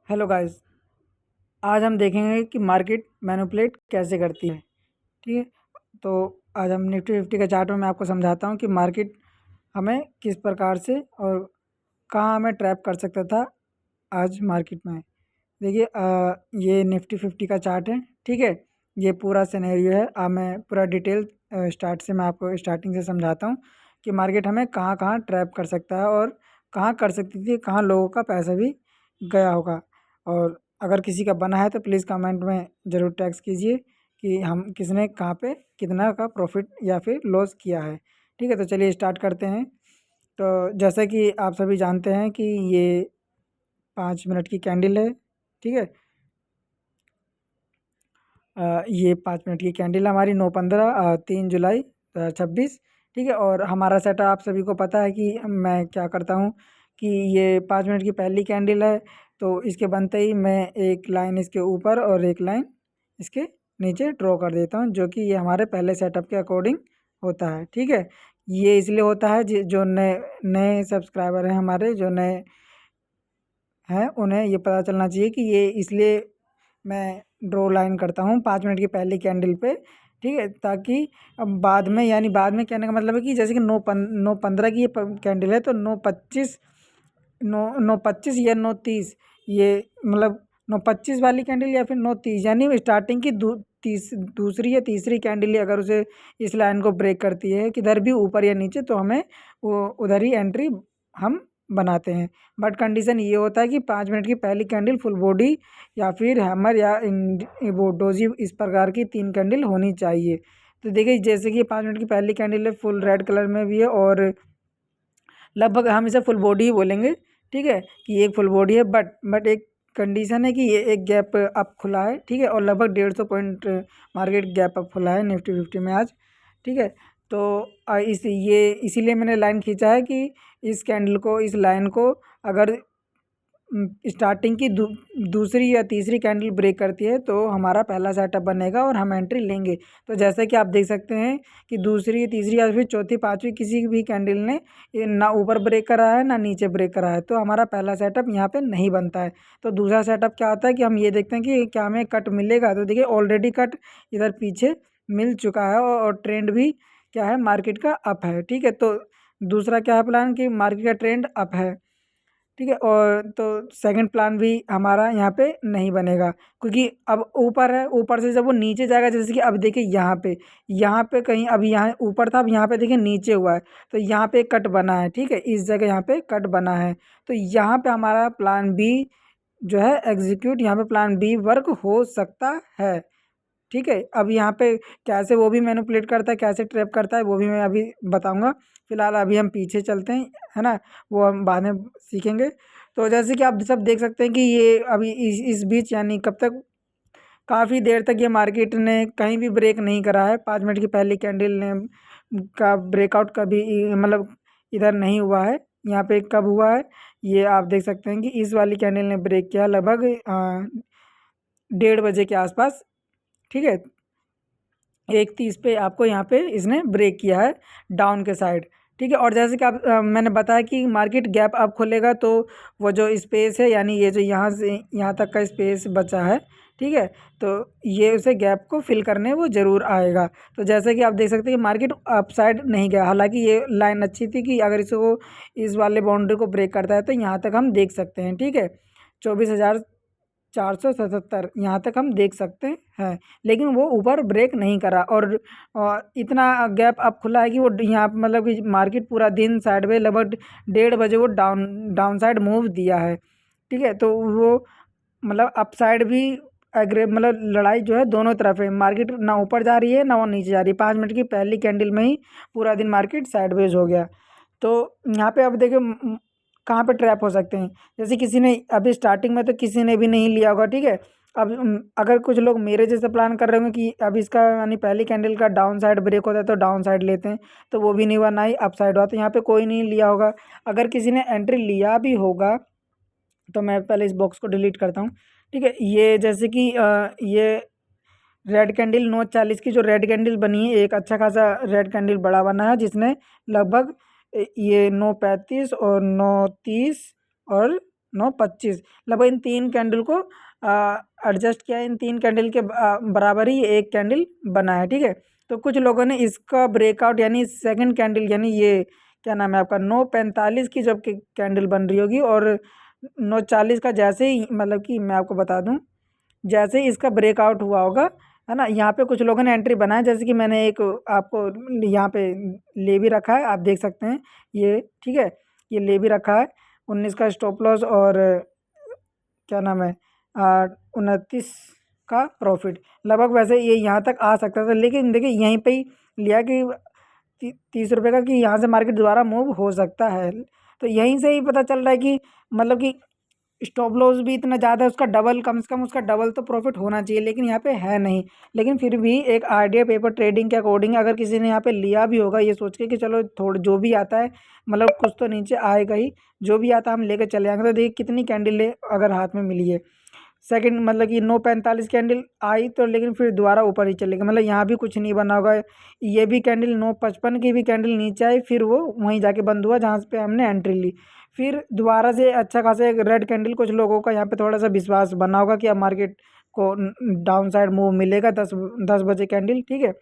Hello guys. आज हम देखेंगे कि मार्केट मैनिपुलेट कैसे करती है। ठीक है। तो आज हम निफ्टी फिफ्टी का चार्ट में मैं आपको समझाता हूँ कि मार्केट हमें किस प्रकार से और कहाँ हमें ट्रैप कर सकता था आज मार्केट में। देखिए, ये निफ्टी फिफ्टी का चार्ट है। ठीक है। ये पूरा सिनेरियो है। मैं पूरा डिटेल स्टार्ट से मैं आपको स्टार्टिंग से समझाता हूँ कि मार्केट हमें कहाँ कहाँ ट्रैप कर सकता है और कहाँ कर सकती थी, कहाँ लोगों का पैसा भी गया होगा। और अगर किसी का बना है तो प्लीज़ कमेंट में ज़रूर टैग्स कीजिए कि हम किसने कहाँ पे कितना का प्रॉफिट या फिर लॉस किया है। ठीक है, तो चलिए स्टार्ट करते हैं। तो जैसा कि आप सभी जानते हैं कि ये 5 मिनट की कैंडल है। ठीक है। ये 5 मिनट की कैंडल हमारी 9/15 3 जुलाई 2026। ठीक है। और हमारा सेटअप आप सभी को पता है कि मैं क्या करता हूँ कि ये 5 मिनट की पहली कैंडल है तो इसके बनते ही मैं एक लाइन इसके ऊपर और एक लाइन इसके नीचे ड्रॉ कर देता हूँ, जो कि ये हमारे पहले सेटअप के अकॉर्डिंग होता है। ठीक है। ये इसलिए होता है जो नए नए सब्सक्राइबर हैं, हमारे जो नए हैं, उन्हें ये पता चलना चाहिए कि ये इसलिए मैं ड्रॉ लाइन करता हूँ 5 मिनट की पहली कैंडल पे। ठीक है, ताकि अब बाद में, यानी बाद में कहने का मतलब है कि जैसे कि 9/15 की ये कैंडल है तो 9/25, 9/25 या 9/30, ये मतलब 9/25 वाली कैंडल या फिर 9/30, यानी स्टार्टिंग की दूसरी या तीसरी कैंडल ही अगर उसे इस लाइन को ब्रेक करती है किधर भी ऊपर या नीचे, तो हमें वो उधर ही एंट्री हम बनाते हैं। बट कंडीशन ये होता है कि 5 मिनट की पहली कैंडल फुल बॉडी या फिर हैमर या वो डोजी, इस प्रकार की 3 कैंडल होनी चाहिए। तो देखिए, जैसे कि 5 मिनट की पहली कैंडल है, फुल रेड कलर में भी है और लगभग हम इसे फुल बॉडी ही बोलेंगे। ठीक है, कि एक फुल बॉडी है, बट एक कंडीशन है कि ये एक गैप अप खुला है। ठीक है, और लगभग 150 पॉइंट मार्केट गैप अप खुला है निफ्टी फिफ्टी में आज। ठीक है। तो इसीलिए मैंने लाइन खींचा है कि इस कैंडल को, इस लाइन को अगर स्टार्टिंग की दूसरी या तीसरी कैंडल ब्रेक करती है तो हमारा पहला सेटअप बनेगा और हम एंट्री लेंगे। तो जैसे कि आप देख सकते हैं कि दूसरी, तीसरी या फिर चौथी, पांचवी किसी भी कैंडल ने ये ना ऊपर ब्रेक करा है ना नीचे ब्रेक करा है, तो हमारा पहला सेटअप यहाँ पे नहीं बनता है। तो दूसरा सेटअप क्या होता है कि हम ये देखते हैं कि क्या हमें कट मिलेगा। तो देखिए, ऑलरेडी कट इधर पीछे मिल चुका है और ट्रेंड भी क्या है, मार्केट का अप है। ठीक है। तो दूसरा क्या है प्लान कि मार्केट का ट्रेंड अप है। ठीक है। और तो सेकंड प्लान भी हमारा यहाँ पे नहीं बनेगा, क्योंकि अब ऊपर है, ऊपर से जब वो नीचे जाएगा, जैसे कि अब देखिए यहाँ पे कहीं, अभी यहाँ ऊपर था, अब यहाँ पे देखिए नीचे हुआ है, तो यहाँ पे कट बना है। ठीक है, इस जगह यहाँ पे कट बना है, तो यहाँ पे हमारा प्लान बी जो है एग्जीक्यूट, यहाँ पे प्लान बी वर्क हो सकता है। ठीक है। अब यहाँ पे कैसे वो भी मैनिपुलेट करता है, कैसे ट्रैप करता है, वो भी मैं अभी बताऊंगा। फिलहाल अभी हम पीछे चलते हैं, है ना, वो हम बाद में सीखेंगे। तो जैसे कि आप सब देख सकते हैं कि ये अभी इस बीच, यानी कब तक, काफ़ी देर तक ये मार्केट ने कहीं भी ब्रेक नहीं करा है। 5 मिनट की पहली कैंडल ने का ब्रेकआउट कभी मतलब इधर नहीं हुआ है। यहाँ पे कब हुआ है, ये आप देख सकते हैं कि इस वाली कैंडल ने ब्रेक किया लगभग 1:30 बजे के आसपास। ठीक है, 1:30 पे आपको यहाँ पे इसने ब्रेक किया है डाउन के साइड। ठीक है। और जैसे कि मैंने बताया कि मार्केट गैप अप खोलेगा तो वो जो स्पेस है, यानी ये जो यहाँ से यहाँ तक का स्पेस बचा है, ठीक है, तो ये उसे गैप को फिल करने वो ज़रूर आएगा। तो जैसे कि आप देख सकते हैं कि मार्केट अप साइड नहीं गया, हालांकि ये लाइन अच्छी थी कि अगर इसको, इस वाले बाउंड्री को ब्रेक करता है तो यहाँ तक हम देख सकते हैं। ठीक है, 24,477 यहाँ तक हम देख सकते हैं, लेकिन वो ऊपर ब्रेक नहीं करा और इतना गैप अब खुला है कि वो यहाँ मतलब कि मार्केट पूरा दिन साइडवेज लगभग 1:30 बजे वो डाउन साइड मूव दिया है। ठीक है, तो वो मतलब अप साइड भी एग्रे, मतलब लड़ाई जो है दोनों तरफ है, मार्केट ना ऊपर जा रही है ना वो नीचे जा रही है। 5 मिनट की पहली कैंडल में ही पूरा दिन मार्केट साइडवेज हो गया। तो यहाँ पे अब देखिए कहाँ पे ट्रैप हो सकते हैं। जैसे किसी ने अभी स्टार्टिंग में तो किसी ने भी नहीं लिया होगा। ठीक है, अब अगर कुछ लोग मेरे जैसे प्लान कर रहे होंगे कि अब इसका, यानी पहली कैंडल का डाउन साइड ब्रेक होता है तो डाउन साइड लेते हैं, तो वो भी नहीं हुआ, ना ही अप साइड हुआ, तो यहाँ पे कोई नहीं लिया होगा। अगर किसी ने एंट्री लिया भी होगा तो मैं पहले इस बॉक्स को डिलीट करता हूँ। ठीक है, ये जैसे कि ये रेड कैंडल 9:40 की जो रेड कैंडल बनी है, एक अच्छा खासा रेड कैंडल बड़ा बना है, जिसने लगभग ये 9:35 और 9:30 और 9:25 लगभग इन 3 कैंडल को एडजस्ट किया है। इन 3 कैंडल के बराबर ही एक कैंडल बना है, ठीक है। तो कुछ लोगों ने इसका ब्रेकआउट यानी सेकंड कैंडल यानी ये क्या नाम है आपका 9:45 की जब कैंडल बन रही होगी और 9:40 का जैसे ही मतलब कि मैं आपको बता दूं जैसे ही इसका ब्रेकआउट हुआ होगा, है ना, यहाँ पे कुछ लोगों ने एंट्री बनाया, जैसे कि मैंने एक आपको यहाँ पे ले भी रखा है, आप देख सकते हैं ये, ठीक है। ये ले भी रखा है 19 का स्टॉप लॉस और क्या नाम है 29 का प्रॉफिट। लगभग वैसे ये यहाँ तक आ सकता था, लेकिन देखिए यहीं पे ही लिया कि 30 रुपये का कि यहाँ से मार्केट दोबारा मूव हो सकता है। तो यहीं से ही पता चल रहा है कि मतलब कि स्टॉप लॉस भी इतना ज़्यादा है, उसका डबल, कम से कम उसका डबल तो प्रॉफिट होना चाहिए, लेकिन यहाँ पे है नहीं। लेकिन फिर भी एक आइडिया पेपर ट्रेडिंग के अकॉर्डिंग अगर किसी ने यहाँ पे लिया भी होगा ये सोच के कि चलो थोड़ा जो भी आता है मतलब कुछ तो नीचे आएगा ही, जो भी आता हम लेकर चले आएंगे। तो देखिए कितनी कैंडल अगर हाथ में मिली है। सेकंड मतलब कि 9:45 कैंडल आई तो, लेकिन फिर दोबारा ऊपर ही चलेगा, मतलब यहाँ भी कुछ नहीं बना होगा। ये भी कैंडल 9:55 की भी कैंडल नीचे आई, फिर वो वहीं जाके बंद हुआ जहाँ पे हमने एंट्री ली। फिर दोबारा से अच्छा खासा एक रेड कैंडल, कुछ लोगों का यहाँ पे थोड़ा सा विश्वास बना होगा कि अब मार्केट को डाउन साइड मूव मिलेगा 10 बजे कैंडल, ठीक है।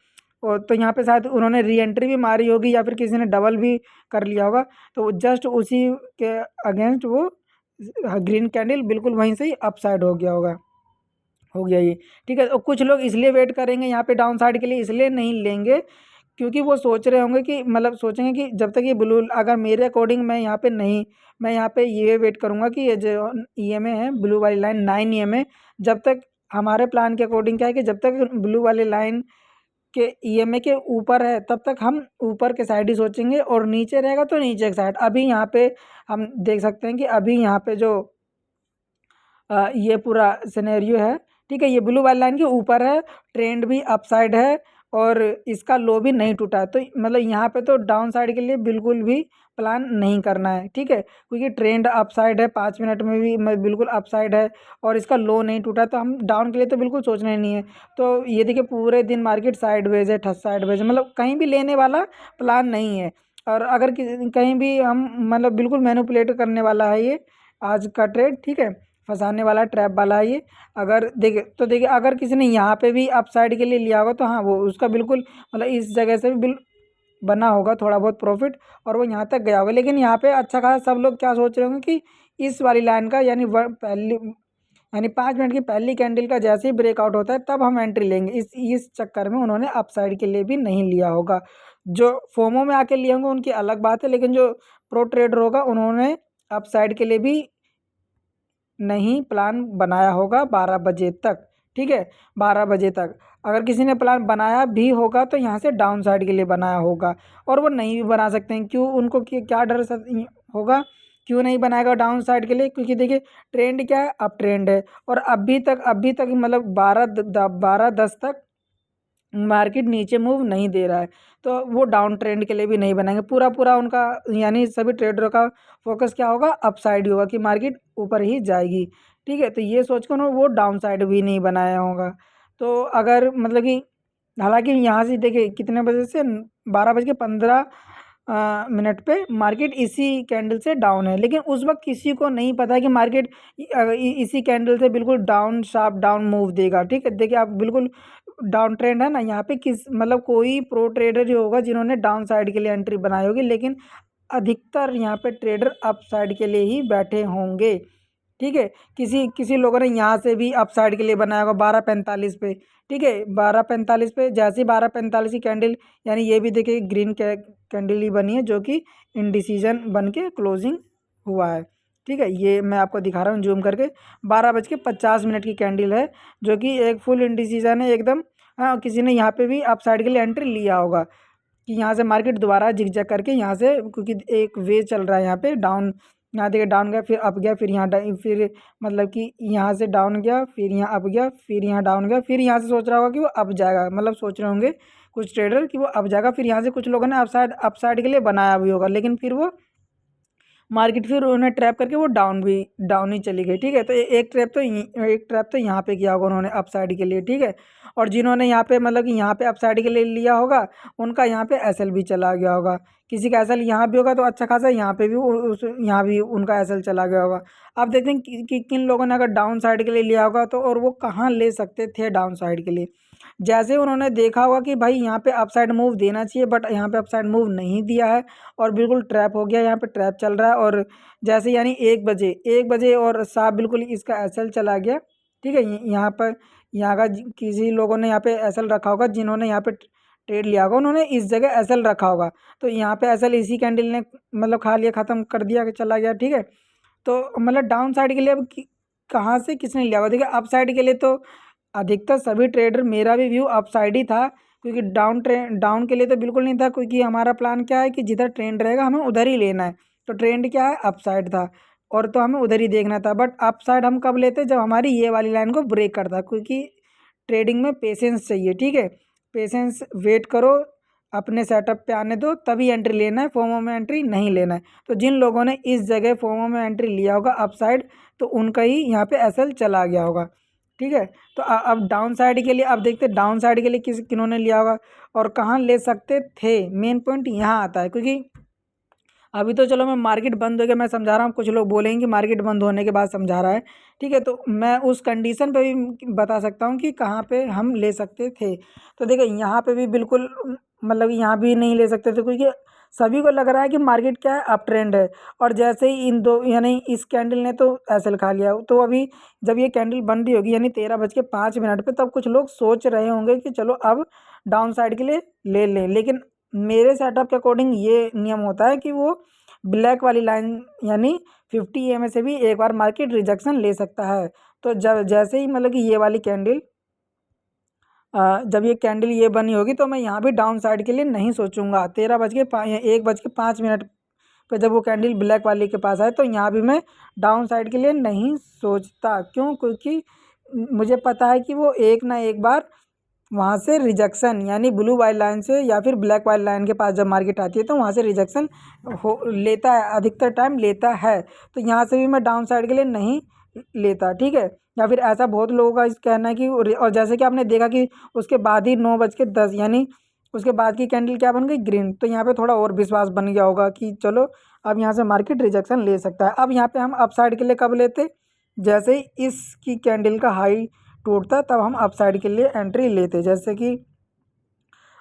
और तो यहाँ पे शायद उन्होंने री एंट्री भी मारी होगी या फिर किसी ने डबल भी कर लिया होगा, तो जस्ट उसी के अगेंस्ट वो ग्रीन कैंडल बिल्कुल वहीं से ही अपसाइड हो गया होगा, हो गया ये, ठीक है। और कुछ लोग इसलिए वेट करेंगे यहाँ पे डाउन साइड के लिए, इसलिए नहीं लेंगे क्योंकि वो सोच रहे होंगे कि मतलब सोचेंगे कि जब तक ये ब्लू, अगर मेरे अकॉर्डिंग मैं यहाँ पे नहीं, मैं यहाँ पे ये वेट करूँगा कि ये जो ईएमए है ब्लू वाली लाइन 9 ईएमए, जब तक हमारे प्लान के अकॉर्डिंग क्या है कि जब तक ब्लू वाली लाइन के ईएमए के ऊपर है तब तक हम ऊपर के साइड ही सोचेंगे और नीचे रहेगा तो नीचे के साइड। अभी यहाँ पे हम देख सकते हैं कि अभी यहाँ पे जो ये पूरा सिनेरियो है, ठीक है, ये ब्लू वाली लाइन के ऊपर है, ट्रेंड भी अपसाइड है और इसका लो भी नहीं टूटा है। तो मतलब यहाँ पे तो डाउन साइड के लिए बिल्कुल भी प्लान नहीं करना है, ठीक है, क्योंकि ट्रेंड अपसाइड है, 5 मिनट में भी बिल्कुल अपसाइड है और इसका लो नहीं टूटा, तो हम डाउन के लिए तो बिल्कुल सोचना ही नहीं है। तो ये देखिए पूरे दिन मार्केट साइडवेज है, ठस साइडवेज, मतलब कहीं भी लेने वाला प्लान नहीं है। और अगर कहीं भी हम मतलब बिल्कुल मैनिपुलेट करने वाला है ये आज का ट्रेड, ठीक है, फंसाने वाला ट्रैप वाला है ये। अगर देखिए तो देखिए अगर किसी ने यहाँ पे भी अपसाइड के लिए लिया होगा तो हाँ वो उसका बिल्कुल मतलब इस जगह से भी बिल बना होगा थोड़ा बहुत प्रॉफिट और वो यहाँ तक गया होगा। लेकिन यहाँ पे अच्छा खासा सब लोग क्या सोच रहे होंगे कि इस वाली लाइन का यानी पहली यानी 5 मिनट की पहली कैंडल का जैसे ही ब्रेकआउट होता है तब हम एंट्री लेंगे, इस चक्कर में उन्होंने अपसाइड के लिए भी नहीं लिया होगा। जो फोमो में आके लिए होंगे उनकी अलग बात है, लेकिन जो प्रो ट्रेडर होगा उन्होंने अपसाइड के लिए भी नहीं प्लान बनाया होगा 12 बजे तक, ठीक है, 12 बजे तक। अगर किसी ने प्लान बनाया भी होगा तो यहाँ से डाउन साइड के लिए बनाया होगा और वो नहीं भी बना सकते हैं। क्यों, उनको क्या डर होगा, क्यों नहीं बनाएगा डाउन साइड के लिए, क्योंकि देखिए ट्रेंड क्या है, अप ट्रेंड है और अभी तक मतलब 12:10 तक मार्केट नीचे मूव नहीं दे रहा है, तो वो डाउन ट्रेंड के लिए भी नहीं बनाएंगे। पूरा पूरा उनका यानी सभी ट्रेडरों का फोकस क्या होगा, अप साइड ही होगा कि मार्केट ऊपर ही जाएगी, ठीक है। तो ये सोच कर उन्होंने वो डाउन साइड भी नहीं बनाया होगा। तो अगर मतलब कि हालांकि यहाँ से देखिए कितने बजे से 12:15 पे मार्केट इसी कैंडल से डाउन है, लेकिन उस वक्त किसी को नहीं पता कि मार्केट इसी कैंडल से बिल्कुल डाउन शार्प डाउन मूव देगा, ठीक है। देखिए आप बिल्कुल डाउन ट्रेंड है ना, यहाँ पे किस मतलब कोई प्रो ट्रेडर ही होगा जिन्होंने डाउन साइड के लिए एंट्री बनाई होगी, लेकिन अधिकतर यहाँ पे ट्रेडर अप साइड के लिए ही बैठे होंगे, ठीक है। किसी किसी लोगों ने यहाँ से भी अप साइड के लिए बनाया होगा 12:45 पे, ठीक है, 12:45 पे जैसे ही 12:45 की कैंडल यानी ये भी देखिए ग्रीन कैंडल ही बनी है जो कि इनडिसीजन बन के क्लोजिंग हुआ है, ठीक है। ये मैं आपको दिखा रहा हूँ जूम करके, 12:50 की कैंडल है जो कि एक फुल इनडिसीजन है एकदम। हाँ, किसी ने यहाँ पे भी अप साइड के लिए एंट्री लिया होगा कि यहाँ से मार्केट दोबारा जिगजैग करके यहाँ से, क्योंकि एक वे चल रहा है यहाँ पे डाउन, यहाँ देखिए डाउन गया फिर अप गया फिर यहाँ फिर मतलब कि यहाँ से डाउन गया फिर यहाँ अप गया फिर यहाँ डाउन गया, फिर यहाँ से सोच रहा होगा कि वो अप जाएगा, मतलब सोच रहे होंगे कुछ ट्रेडर कि वो अप जाएगा, फिर यहाँ से कुछ लोगों ने अप साइड के लिए बनाया भी होगा, लेकिन फिर वो मार्केट फिर उन्हें ट्रैप करके वो डाउन ही चली गई, ठीक है। तो एक ट्रैप तो यहाँ पे किया होगा उन्होंने अप साइड के लिए, ठीक है। और जिन्होंने यहाँ पे मतलब कि यहाँ पे अपसाइड के लिए लिया होगा उनका यहाँ पे एसएल भी चला गया होगा। किसी का एसएल यहाँ भी होगा तो अच्छा खासा यहाँ पे भी यहाँ भी उनका एसएल चला गया होगा। अब देखते हैं कि किन लोगों ने अगर डाउन साइड के लिए लिया होगा तो और वो कहाँ ले सकते थे डाउन साइड के लिए। जैसे उन्होंने देखा होगा कि भाई यहाँ पे अपसाइड मूव देना चाहिए बट यहाँ पे अपसाइड मूव नहीं दिया है और बिल्कुल ट्रैप हो गया, यहाँ पे ट्रैप चल रहा है। और जैसे यानी 1 बजे और साफ बिल्कुल इसका एसएल चला गया। ठीक है, यहाँ पर यहाँ का किसी लोगों ने यहाँ पे एसएल रखा होगा, जिन्होंने यहाँ पे ट्रेड लिया होगा उन्होंने इस जगह एसएल रखा होगा, तो यहाँ पे एसएल इसी कैंडल ने मतलब खा लिया, ख़त्म कर दिया कि चला गया। ठीक है, तो मतलब डाउन साइड के लिए अब कहाँ से किसने लिया होगा। देखिए अप साइड के लिए तो अधिकतर सभी ट्रेडर, मेरा भी व्यू अप साइड ही था, क्योंकि डाउन के लिए तो बिल्कुल नहीं था, क्योंकि हमारा प्लान क्या है कि जिधर ट्रेंड रहेगा हमें उधर ही लेना है। तो ट्रेंड क्या है, अप साइड था और तो हमें उधर ही देखना था। बट अप साइड हम कब लेते, जब हमारी ये वाली लाइन को ब्रेक करता, क्योंकि ट्रेडिंग में पेशेंस चाहिए। ठीक है, पेशेंस, वेट करो, अपने सेटअप पे आने दो, तभी एंट्री लेना है, फोमो में एंट्री नहीं लेना है। तो जिन लोगों ने इस जगह फोमो में एंट्री लिया होगा अप साइड, तो उनका ही यहाँ पे एसएल चला गया होगा। ठीक है, तो अब डाउन साइड के लिए अब देखते हैं डाउन साइड के लिए किन्होंने लिया होगा और कहाँ ले सकते थे। मेन पॉइंट यहाँ आता है, क्योंकि अभी तो चलो मैं मार्केट बंद हो गया मैं समझा रहा हूँ, कुछ लोग बोलेंगे कि मार्केट बंद होने के बाद समझा रहा है। ठीक है, तो मैं उस कंडीशन पे भी बता सकता हूँ कि कहाँ पे हम ले सकते थे। तो देखो यहाँ पे भी बिल्कुल मतलब यहाँ भी नहीं ले सकते थे, क्योंकि सभी को लग रहा है कि मार्केट क्या है, अप ट्रेंड है। और जैसे ही इन दो यानी इस कैंडल ने तो एसएल खा लिया, तो अभी जब ये कैंडल बन रही होगी यानी 13:05 पे, तब कुछ लोग सोच रहे होंगे कि चलो अब डाउन साइड के लिए ले लें। लेकिन मेरे सेटअप के अकॉर्डिंग ये नियम होता है कि वो ब्लैक वाली लाइन यानी 50 EMA से भी एक बार मार्केट रिजेक्शन ले सकता है। तो जब जैसे ही मतलब कि ये वाली कैंडल जब ये कैंडल ये बनी होगी तो मैं यहाँ भी डाउन साइड के लिए नहीं सोचूंगा। 1:05 पे जब वो कैंडल ब्लैक वाली के पास आए तो यहाँ भी मैं डाउन साइड के लिए नहीं सोचता। क्यों, क्योंकि मुझे पता है कि वो एक ना एक बार वहाँ से रिजेक्शन यानी ब्लू वाली लाइन से या फिर ब्लैक वाली लाइन के पास जब मार्केट आती है तो वहाँ से रिजेक्शन हो लेता है, अधिकतर टाइम लेता है। तो यहाँ से भी मैं डाउन साइड के लिए नहीं लेता। ठीक है, या फिर ऐसा बहुत लोगों का इस कहना है कि और जैसे कि आपने देखा कि उसके बाद ही 9:10 यानी उसके बाद की कैंडल क्या बन गई, ग्रीन। तो यहाँ पे थोड़ा और विश्वास बन गया होगा कि चलो अब यहाँ से मार्केट रिजेक्शन ले सकता है। अब यहाँ पे हम अप साइड के लिए कब लेते, जैसे ही इसकी कैंडल का हाई टूटता तब हम अप साइड के लिए एंट्री लेते। जैसे कि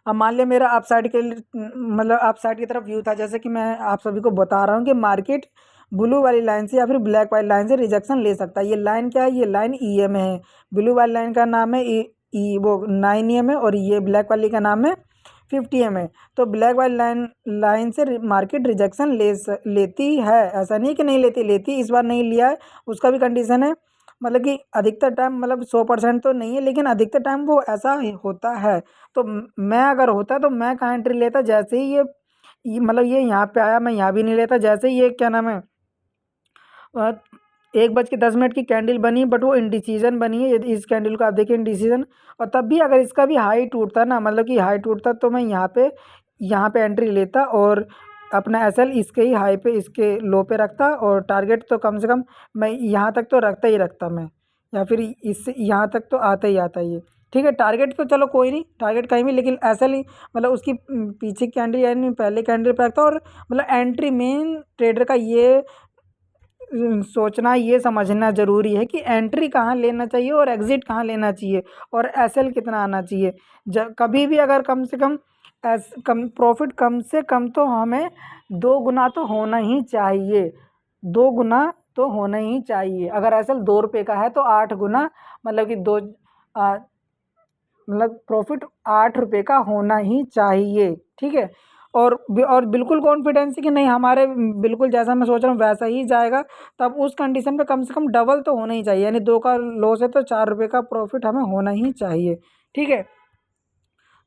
अब मान लिया मेरा अप साइड के मतलब अप साइड की तरफ व्यू था, जैसे कि मैं आप सभी को बता रहा हूँ कि मार्केट ब्लू वाली लाइन से या फिर ब्लैक वाली लाइन से रिजेक्शन ले सकता है। ये लाइन क्या है, ये लाइन EMA है। ब्लू वाली लाइन का नाम है वो 9 EMA और ये ब्लैक वाली का नाम है 50 EMA। तो ब्लैक वाली लाइन से मार्केट रिजेक्शन लेती है, ऐसा नहीं कि नहीं लेती, लेती। इस बार नहीं लिया है, उसका भी कंडीशन है, मतलब कि अधिकतर टाइम मतलब 100% तो नहीं है लेकिन अधिकतर टाइम वो ऐसा होता है। तो मैं अगर होता तो मैं कहाँ एंट्री लेता, जैसे ही मतलब ये यहाँ पे आया मैं यहाँ भी नहीं लेता। जैसे ही ये क्या नाम है 1:10 की कैंडल बनी बट वो इनडिसीजन बनी है। यदि इस कैंडल को आप देखिए इनडिसीजन, और तब भी अगर इसका भी हाई टूटता ना, मतलब कि हाई टूटता, तो मैं यहाँ पे एंट्री लेता और अपना एसएल इसके ही हाई पे इसके लो पे रखता और टारगेट तो कम से कम मैं यहाँ तक तो रखता ही रखता मैं, या फिर इससे यहाँ तक तो आता ही आता ये। ठीक है, टारगेट तो चलो कोई नहीं, टारगेट कहीं भी, लेकिन एसएल ही मतलब उसकी पीछे कैंडल यानी पहले कैंडल पे रखता। और मतलब एंट्री मेन ट्रेडर का ये सोचना, ये समझना ज़रूरी है कि एंट्री कहाँ लेना चाहिए और एग्ज़िट कहाँ लेना चाहिए और एसएल कितना आना चाहिए। कभी भी अगर कम से कम प्रॉफिट कम से कम तो हमें 2 गुना तो होना ही चाहिए, 2 गुना तो होना ही चाहिए। अगर एसएल 2 रुपये का है तो 8 गुना, मतलब कि मतलब प्रॉफिट 8 रुपये का होना ही चाहिए। ठीक है, और बिल्कुल कॉन्फिडेंस कि नहीं हमारे बिल्कुल जैसा मैं सोच रहा हूँ वैसा ही जाएगा, तब उस कंडीशन पे कम से कम डबल तो होना ही चाहिए, यानी 2 का लॉस है तो 4 रुपये का प्रॉफिट हमें होना ही चाहिए। ठीक है,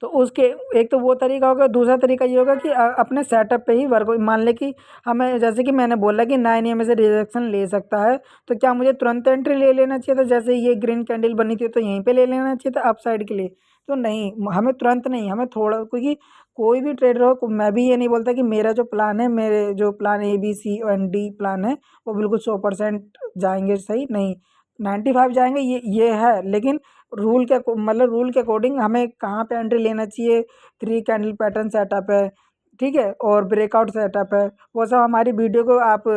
तो उसके एक तो वो तरीका होगा, दूसरा तरीका ये होगा कि अपने सेटअप पे ही वर्क। मान ले कि हमें जैसे कि मैंने बोला कि 9 EMA से रिजेक्शन ले सकता है, तो क्या मुझे तुरंत एंट्री ले लेना चाहिए था, जैसे ये ग्रीन कैंडल बनी थी तो यहीं पे ले लेना चाहिए था अप साइड के लिए? तो नहीं, हमें तुरंत नहीं, हमें थोड़ा, क्योंकि कोई भी ट्रेडर हो, मैं भी ये नहीं बोलता कि मेरा जो प्लान है, मेरे जो प्लान A B C और D प्लान है वो बिल्कुल 100% जाएंगे सही, नहीं। 95 जाएंगे, ये है, लेकिन रूल के मतलब रूल के अकॉर्डिंग हमें कहाँ पे एंट्री लेना चाहिए। 3 कैंडल पैटर्न सेटअप है, ठीक है, और ब्रेकआउट सेटअप है, वो सब हमारी वीडियो को आप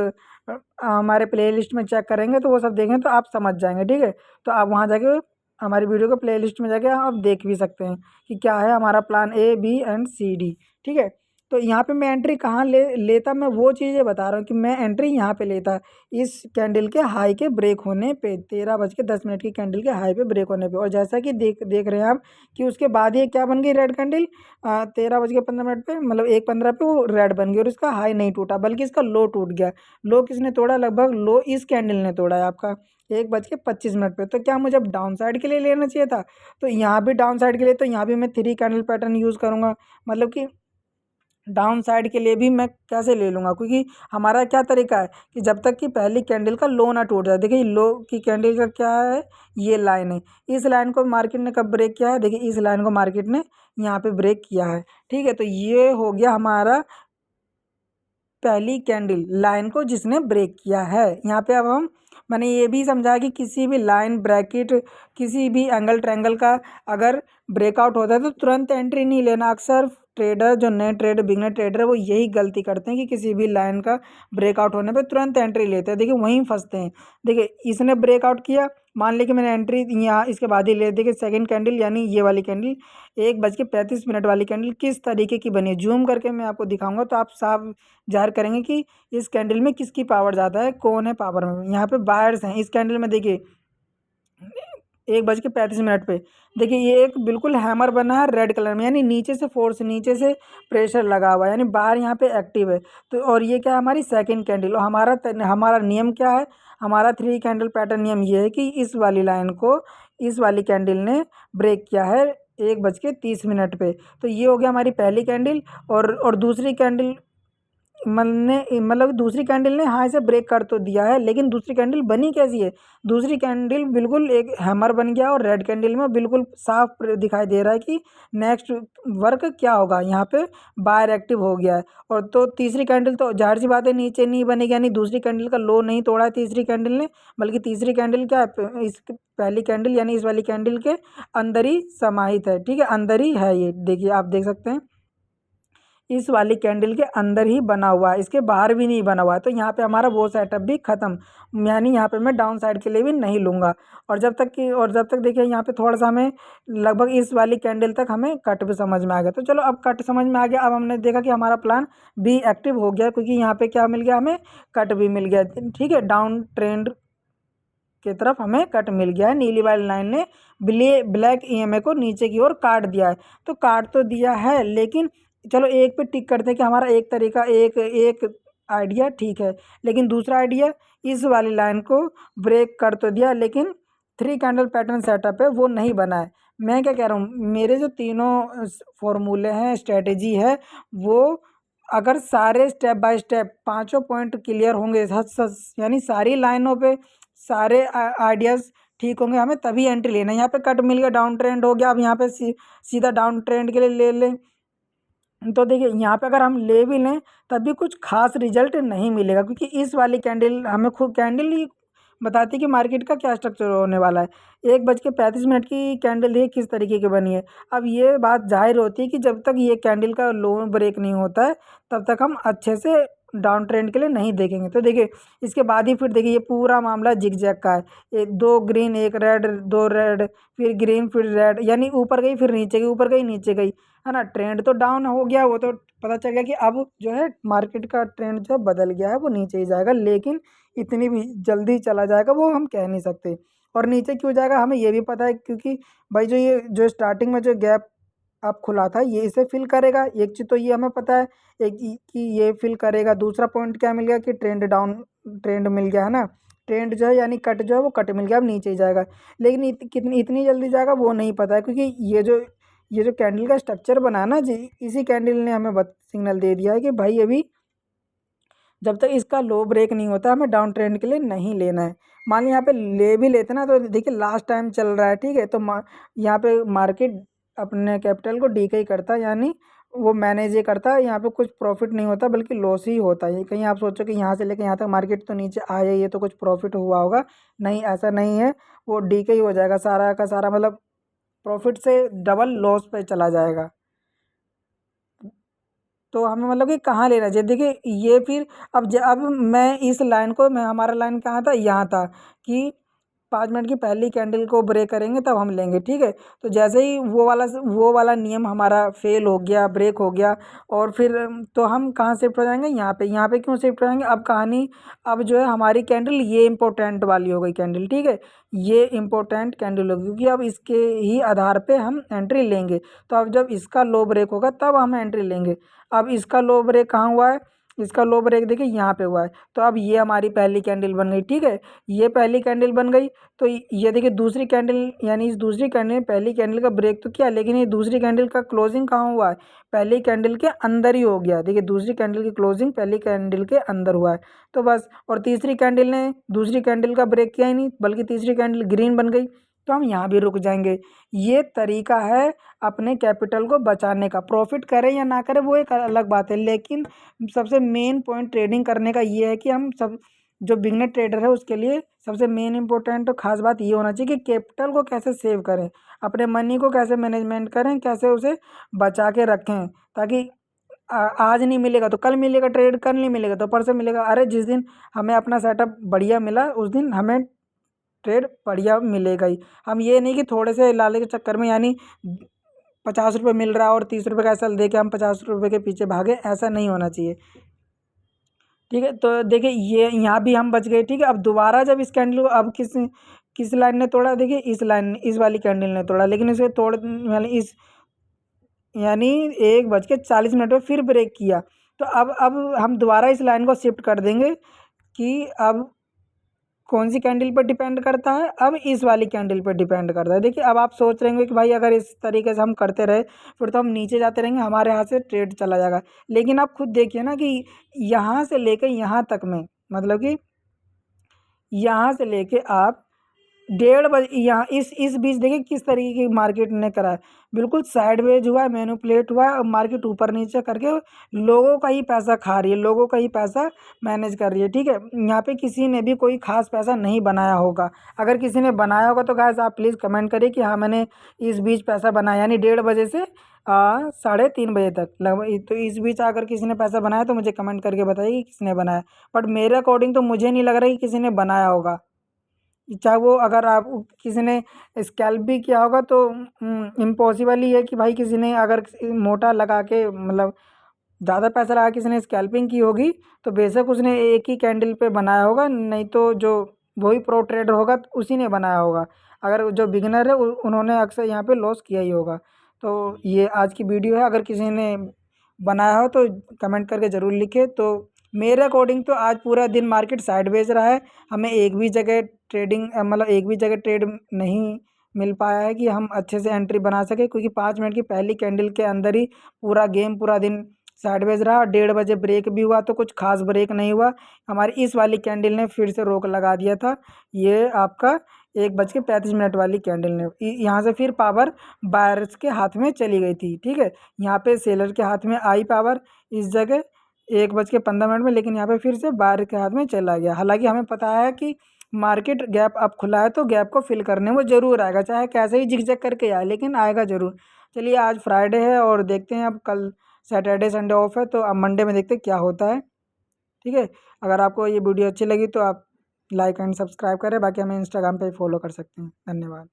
हमारे प्लेलिस्ट में चेक करेंगे तो वो सब देखेंगे तो आप समझ जाएंगे, ठीक है। तो आप वहाँ जाके हमारी वीडियो को प्लेलिस्ट में जाके आप देख भी सकते हैं कि क्या है हमारा plan A B and C D, ठीक है। तो यहाँ पे मैं एंट्री कहाँ लेता, मैं वो चीज़ें बता रहा हूँ कि मैं एंट्री यहाँ पे लेता इस कैंडल के हाई के ब्रेक होने पे, 13:10 की कैंडल के हाई पे ब्रेक होने पे। और जैसा कि देख देख रहे हैं आप कि उसके बाद ये क्या बन गई, रेड कैंडल 13:15 पे, मतलब 1:15 पे वो रेड बन गई और इसका हाई नहीं टूटा बल्कि इसका लो टूट गया। लो किसने तोड़ा, लगभग लो इस कैंडल ने तोड़ा है आपका 1:25 पे। तो क्या मुझे अब डाउन साइड के लिए लेना चाहिए था, तो यहाँ भी डाउन साइड के लिए, तो यहाँ भी मैं 3 कैंडल पैटर्न यूज़ करूँगा, मतलब कि डाउन साइड के लिए भी मैं कैसे ले लूँगा, क्योंकि हमारा क्या तरीका है कि जब तक कि पहली कैंडल का लो ना टूट जाए। देखिए लो की कैंडल का क्या है, ये लाइन है, इस लाइन को मार्केट ने कब ब्रेक किया है, देखिए इस लाइन को मार्केट ने यहाँ पे ब्रेक किया है, ठीक है। तो ये हो गया हमारा पहली कैंडल लाइन को जिसने ब्रेक किया है। यहाँ पे अब मैंने ये भी समझा कि किसी भी लाइन ब्रैकेट किसी भी एंगल ट्रैंगल का अगर ब्रेकआउट होता है तो तुरंत एंट्री नहीं लेना। अक्सर ट्रेडर जो नए बिगिनर ट्रेडर है वो यही गलती करते हैं कि किसी भी लाइन का ब्रेकआउट होने पे तुरंत एंट्री लेते हैं, देखिए वहीं फंसते हैं। देखिए इसने ब्रेकआउट किया, मान लें कि मैंने एंट्री यहाँ इसके बाद ही ले, देखिए सेकंड कैंडल यानी ये वाली कैंडल 1:35 वाली कैंडल किस तरीके की बनी है, जूम करके मैं आपको दिखाऊंगा तो आप साफ ज़ाहिर करेंगे कि इस कैंडल में किसकी पावर ज़्यादा है, कौन है पावर में। यहाँ पे बायर्स हैं इस कैंडल में, देखिए 1:35 पे, देखिए ये एक बिल्कुल हैमर बना है रेड कलर में, यानी नीचे से फोर्स, नीचे से प्रेशर लगा हुआ है, यानी बाहर यहाँ पे एक्टिव है। तो और ये क्या है, हमारी सेकंड कैंडल। और हमारा नियम क्या है, हमारा 3 कैंडल पैटर्न नियम ये है कि इस वाली लाइन को इस वाली कैंडल ने ब्रेक किया है 1:30 पे। तो ये हो गया हमारी पहली कैंडल। और दूसरी कैंडल मतलब दूसरी कैंडल ने हाँ इसे ब्रेक कर तो दिया है, लेकिन दूसरी कैंडल बनी कैसी है, दूसरी कैंडल बिल्कुल एक हैमर बन गया और रेड कैंडल में बिल्कुल साफ दिखाई दे रहा है कि नेक्स्ट वर्क क्या होगा, यहाँ पे बायर एक्टिव हो गया है। और तो तीसरी कैंडल तो जाहिर सी बात है नीचे नहीं बनेगी, यानी दूसरी कैंडल का लो नहीं तोड़ा है तीसरी कैंडल ने, बल्कि तीसरी कैंडल क्या है, इस पहली कैंडल यानी इस वाली कैंडल के अंदर ही समाहित है, ठीक है, अंदर ही है ये, देखिए आप देख सकते हैं इस वाली कैंडल के अंदर ही बना हुआ है, इसके बाहर भी नहीं बना हुआ है। तो यहाँ पे हमारा वो सेटअप भी ख़त्म, यानी यहाँ पे मैं डाउन साइड के लिए भी नहीं लूँगा। और जब तक देखिए यहाँ पे थोड़ा सा हमें लगभग इस वाली कैंडल तक हमें कट भी समझ में आ गया। तो चलो अब कट समझ में आ गया, अब हमने देखा कि हमारा प्लान बी एक्टिव हो गया, क्योंकि यहाँ पे क्या मिल गया, हमें कट भी मिल गया, ठीक है, डाउन ट्रेंड की तरफ हमें कट मिल गया है। नीली वाली लाइन ने ब्लैक ईएमए को नीचे की ओर काट दिया है। तो काट तो दिया है, लेकिन चलो एक पे टिक करते हैं कि हमारा एक तरीका एक एक आइडिया ठीक है, लेकिन दूसरा आइडिया इस वाली लाइन को ब्रेक कर तो दिया, लेकिन 3 कैंडल पैटर्न सेटअप है वो नहीं बना है। मैं क्या कह रहा हूँ, मेरे जो तीनों फॉर्मूले हैं, स्ट्रेटेजी है, वो अगर सारे स्टेप बाय स्टेप पाँचों पॉइंट क्लियर होंगे, यानी सारी लाइनों पे सारे आइडियाज़ ठीक होंगे, हमें तभी एंट्री लेना है। यहाँ पे कट मिल गया, डाउन ट्रेंड हो गया, अब यहाँ पे सीधा डाउन ट्रेंड के लिए ले लें। तो देखिए यहाँ पे अगर हम ले भी लें तब भी कुछ खास रिजल्ट नहीं मिलेगा, क्योंकि इस वाली कैंडल हमें खुद कैंडल ही बताती है कि मार्केट का क्या स्ट्रक्चर होने वाला है। 1:35 की कैंडल देखिए किस तरीके की बनी है। अब ये बात जाहिर होती है कि जब तक ये कैंडल का लो ब्रेक नहीं होता है तब तक हम अच्छे से डाउन ट्रेंड के लिए नहीं देखेंगे। तो देखिए इसके बाद ही फिर देखिए ये पूरा मामला जिगजैग का है, ये 2 ग्रीन 1 रेड 2 रेड फिर ग्रीन फिर रेड, यानी ऊपर गई फिर नीचे गई, ऊपर गई नीचे गई, है ना। ट्रेंड तो डाउन हो गया, वो तो पता चल गया कि अब जो है मार्केट का ट्रेंड जो बदल गया है, वो नीचे ही जाएगा, लेकिन इतनी भी जल्दी चला जाएगा वो हम कह नहीं सकते। और नीचे क्यों जाएगा हमें ये भी पता है, क्योंकि भाई जो स्टार्टिंग में जो गैप अब खुला था ये इसे फिल करेगा, एक चीज़ तो ये हमें पता है, एक कि ये फिल करेगा। दूसरा पॉइंट क्या मिल गया कि ट्रेंड मिल गया, है ना। ट्रेंड जो है यानी कट जो है वो कट मिल गया, अब नीचे ही जाएगा, लेकिन इतनी जल्दी जाएगा वो नहीं पता है, क्योंकि ये जो कैंडल का स्ट्रक्चर बना है ना जी, इसी कैंडल ने हमें सिग्नल दे दिया है कि भाई अभी जब तक इसका लो ब्रेक नहीं होता हमें डाउन ट्रेंड के लिए नहीं लेना है। मान लीजिए यहाँ पे ले भी लेते ना तो देखिए लास्ट टाइम चल रहा है, ठीक है, तो यहाँ पे मार्केट अपने कैपिटल को डीके ही करता है, यानी वो मैनेज ये करता है, यहाँ पे कुछ प्रॉफिट नहीं होता बल्कि लॉस ही होता है। कहीं आप सोचो कि यहाँ से लेके यहाँ तक मार्केट तो नीचे आया ही है तो कुछ प्रॉफिट हुआ होगा, नहीं ऐसा नहीं है। वो डीके ही हो जाएगा सारा का सारा, मतलब प्रॉफिट से डबल लॉस पे चला जाएगा। तो हमें मतलब कि कहाँ लेना चाहिए, देखिए ये फिर अब मैं इस लाइन को, मैं हमारा लाइन कहाँ था, यहाँ था कि 5 मिनट की पहली कैंडल को ब्रेक करेंगे तब हम लेंगे, ठीक है। तो जैसे ही वो वाला नियम हमारा फेल हो गया, ब्रेक हो गया, और फिर तो हम कहाँ शिफ्ट हो जाएंगे, यहाँ पे क्यों शिफ्ट हो जाएंगे, अब कहानी अब जो है हमारी कैंडल ये इम्पोर्टेंट वाली हो गई कैंडल, ठीक है। ये इम्पोर्टेंट कैंडल होगी क्योंकि अब इसके ही आधार पे हम एंट्री लेंगे। तो अब जब इसका लो ब्रेक होगा तब हम एंट्री लेंगे। अब इसका लो ब्रेक कहाँ हुआ है, इसका लो ब्रेक देखिए यहाँ पे हुआ है। तो अब ये हमारी पहली कैंडल बन गई, ठीक है। ये पहली कैंडल बन गई। तो ये देखिए दूसरी कैंडल, यानी इस दूसरी कैंडल ने पहली कैंडल का ब्रेक तो किया, लेकिन ये दूसरी कैंडल का क्लोजिंग कहाँ हुआ है, पहली कैंडल के अंदर ही हो गया। देखिए दूसरी कैंडल की क्लोजिंग पहली कैंडल के अंदर हुआ है। तो बस, और तीसरी कैंडल ने दूसरी कैंडल का ब्रेक किया ही नहीं, बल्कि तीसरी कैंडल ग्रीन बन गई। तो हम यहाँ भी रुक जाएंगे। ये तरीका है अपने कैपिटल को बचाने का। प्रॉफिट करें या ना करें वो एक अलग बात है, लेकिन सबसे मेन पॉइंट ट्रेडिंग करने का ये है कि हम सब, जो बिगनर ट्रेडर है उसके लिए सबसे मेन इंपॉर्टेंट और ख़ास बात ये होना चाहिए कि कैपिटल को कैसे सेव करें, अपने मनी को कैसे मैनेजमेंट करें, कैसे उसे बचा के रखें, ताकि आज नहीं मिलेगा तो कल मिलेगा ट्रेड, कल नहीं मिलेगा तो परसों मिलेगा। अरे जिस दिन हमें अपना सेटअप बढ़िया मिला उस दिन हमें ट्रेड बढ़िया मिलेगा ही। हम ये नहीं कि थोड़े से लाले के चक्कर में, यानी 50 रुपये मिल रहा है और 30 रुपये का एसएल दे के हम 50 रुपये के पीछे भागे, ऐसा नहीं होना चाहिए, ठीक है। तो देखिए ये यहाँ भी हम बच गए, ठीक है। अब दोबारा जब इस कैंडल को, अब किस किस लाइन ने तोड़ा, देखिए इस लाइन, इस वाली कैंडल ने तोड़ा, लेकिन इसे तोड़, यानी इस, यानी 1:40 में फिर ब्रेक किया। तो अब हम दोबारा इस लाइन को शिफ्ट कर देंगे कि अब कौन सी कैंडल पर डिपेंड करता है, अब इस वाली कैंडल पर डिपेंड करता है। देखिए अब आप सोच रहे होंगे कि भाई अगर इस तरीके से हम करते रहे फिर तो हम नीचे जाते रहेंगे, हमारे हाथ से ट्रेड चला जाएगा। लेकिन आप खुद देखिए ना कि यहाँ से लेकर यहाँ तक में, मतलब कि यहाँ से लेके आप 1:30 बजे यहाँ इस बीच देखिए किस तरीके की मार्केट ने करा है। बिल्कुल साइडवेज हुआ है, मैनिपुलेट हुआ है और मार्केट ऊपर नीचे करके लोगों का ही पैसा खा रही है, लोगों का ही पैसा मैनेज कर रही है, ठीक है। यहाँ पे किसी ने भी कोई खास पैसा नहीं बनाया होगा। अगर किसी ने बनाया होगा तो गाइस आप प्लीज़ कमेंट करिए कि हाँ मैंने इस बीच पैसा बनाया, यानी 1:30 बजे से 3:30 बजे तक लगभग। तो इस बीच अगर किसी ने पैसा बनाया तो मुझे कमेंट करके बताइए कि किसने बनाया। बट मेरे अकॉर्डिंग तो मुझे नहीं लग रहा कि किसी ने बनाया होगा। चाहे वो, अगर आप किसी ने स्कैल्प भी किया होगा तो इम्पॉसिबल ही है कि भाई किसी ने अगर मोटा लगा के, मतलब ज़्यादा पैसा लगा किसी ने स्कैल्पिंग की होगी तो बेशक उसने एक ही कैंडल पे बनाया होगा, नहीं तो जो वही प्रो ट्रेडर होगा तो उसी ने बनाया होगा। अगर जो बिगिनर है उन्होंने अक्सर यहाँ पे लॉस किया ही होगा। तो ये आज की वीडियो है, अगर किसी ने बनाया हो तो कमेंट करके ज़रूर लिखे। तो मेरे अकॉर्डिंग तो आज पूरा दिन मार्केट साइडवेज रहा है, हमें एक भी जगह ट्रेडिंग, मतलब एक भी जगह ट्रेड नहीं मिल पाया है कि हम अच्छे से एंट्री बना सके, क्योंकि 5 मिनट की पहली कैंडल के अंदर ही पूरा गेम, पूरा दिन साइडवेज रहा। 1:30 बजे ब्रेक भी हुआ तो कुछ खास ब्रेक नहीं हुआ, हमारी इस वाली कैंडल ने फिर से रोक लगा दिया था। ये आपका 1:35 वाली कैंडल ने यहाँ से फिर पावर बायर्स के हाथ में चली गई थी, ठीक है। यहाँ पे सेलर के हाथ में आई पावर इस जगह 1:15 में, लेकिन यहाँ पे फिर से बायर के हाथ में चला गया। हालांकि हमें पता है कि मार्केट गैप अब खुला है तो गैप को फिल करने वो ज़रूर आएगा, चाहे कैसे ही झिकझक करके आए लेकिन आएगा ज़रूर। चलिए आज फ्राइडे है और देखते हैं, अब कल सैटरडे संडे ऑफ है तो अब मंडे में देखते हैं क्या होता है, ठीक है। अगर आपको ये वीडियो अच्छी लगी तो आप लाइक एंड सब्सक्राइब करें, बाकी हमें इंस्टाग्राम पे फॉलो कर सकते हैं। धन्यवाद।